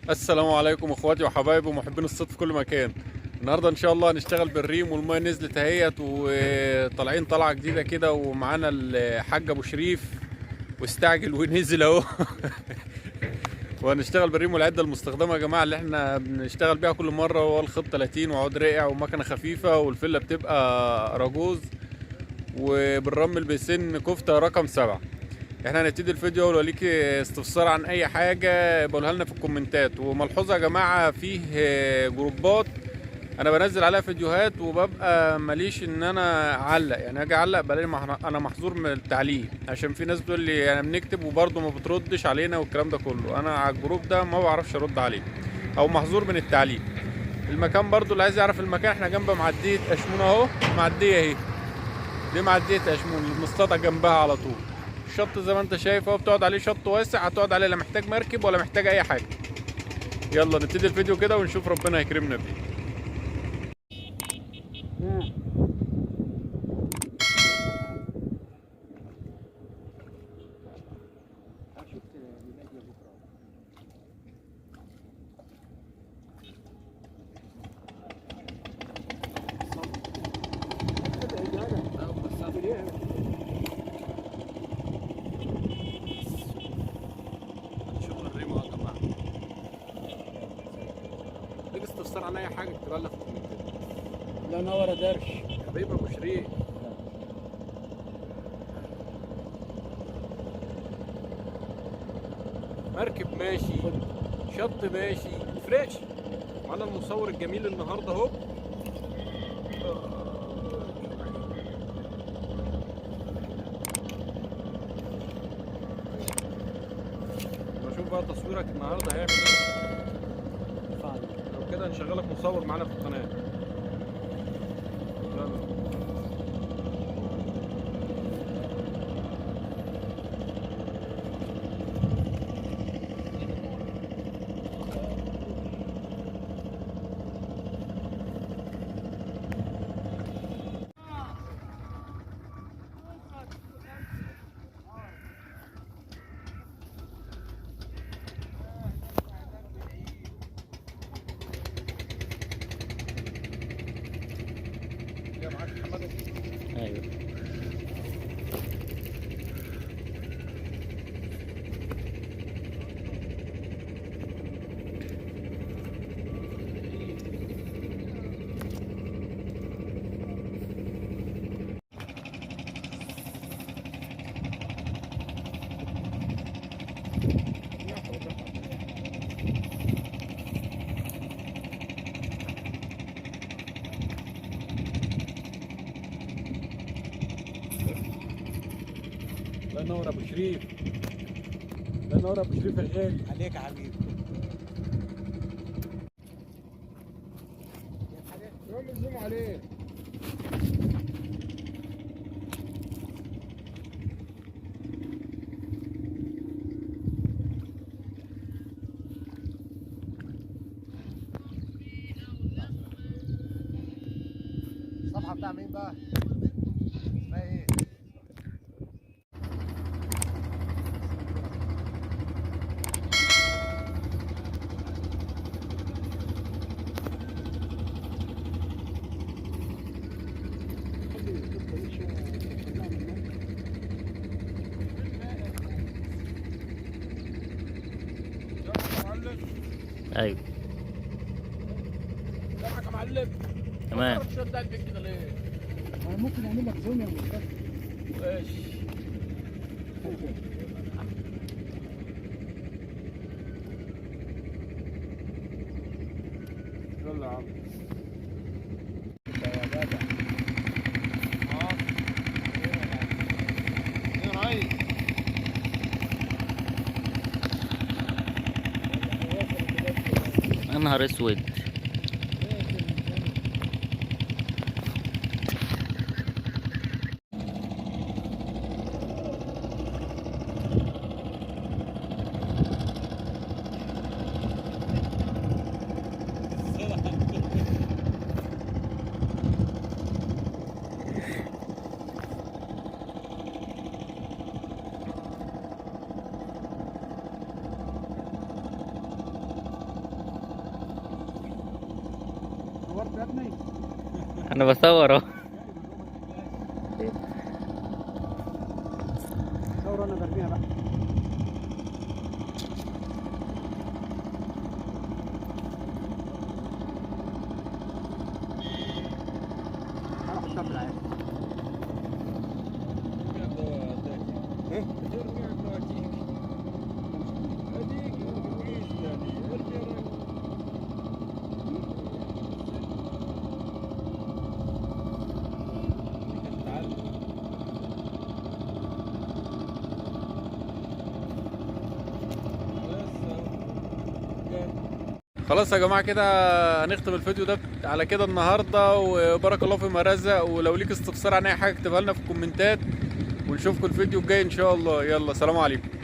السلام عليكم اخواتي وحبايبي ومحبين الصيد في كل مكان. النهارده ان شاء الله هنشتغل بالريم والميه نزلت اهيت وطالعين طلعه جديده كده، ومعانا الحاج ابو شريف واستعجل ونزل اهو. وهنشتغل بالريم والعده المستخدمه يا جماعه اللي احنا بنشتغل بيها كل مره، هو الخط 30 وعود رقع ومكنه خفيفه والفله بتبقى راجوز، وبنرمل بسن كفته رقم 7. احنا هنبتدي الفيديو، ولو ليك استفسار عن اي حاجه بقولها لنا في الكومنتات. وملحوظه يا جماعه، فيه جروبات انا بنزل عليها فيديوهات وببقى ماليش ان انا اعلق، يعني اجي اعلق بلاقي انا محظور من التعليق، عشان في ناس بتقول لي انا بنكتب وبرضه ما بتردش علينا والكلام ده كله. انا على الجروب ده ما بعرفش ارد عليه او محظور من التعليق. المكان برضه اللي عايز يعرف المكان، احنا جنب معديه اشمون اهو، معديه اهي، دي معديه اشمون المصطادة جنبها على طول. الشط زي ما انت شايف اهو، بتقعد عليه شط واسع، هتقعد عليه لا محتاج مركب ولا محتاج اي حاجه. يلا نبتدي الفيديو كده ونشوف ربنا هيكرمنا بيه. شغل الريم اهو يا جماعه. ليك استفسار عن اي حاجه اكتبها لنا في الكومنتات. لا نور درش حبيبي ابو شريف، مركب ماشي، شط ماشي، مفرقش. معانا المصور الجميل النهارده اهو. نشوف بقى تصويرك النهارده هيعمل ايه. لو كده هنشغلك مصور معانا في القناه. يلا. يا معاك محمد. ايوه. الله ينور ابو شريف، الله ينور ابو شريف يا غالي. عليك يا حبيبي. يلا زوم عليه. الصفحة بتاع مين بقى؟ اسمها ايه؟ ايوه سامعك يا معلم. تمام. شد قلبك كده ليه؟ انا ممكن اعمل لك زوم يا مصطفى. ماشي. يلا يا عم. يا جدع. ايه رأيك؟ يا نهار اسود. صورت يا ابني؟ انا بصور اهو. صور انا برميها بقى. هروح الشط العادي. ايه؟ خلاص يا جماعه كده هنختم الفيديو ده على كده النهارده، وبارك الله فيما رزق. ولو ليك استفسار عن اي حاجه اكتبها لنا في الكومنتات، ونشوفكم الفيديو الجاي ان شاء الله. يلا سلام عليكم.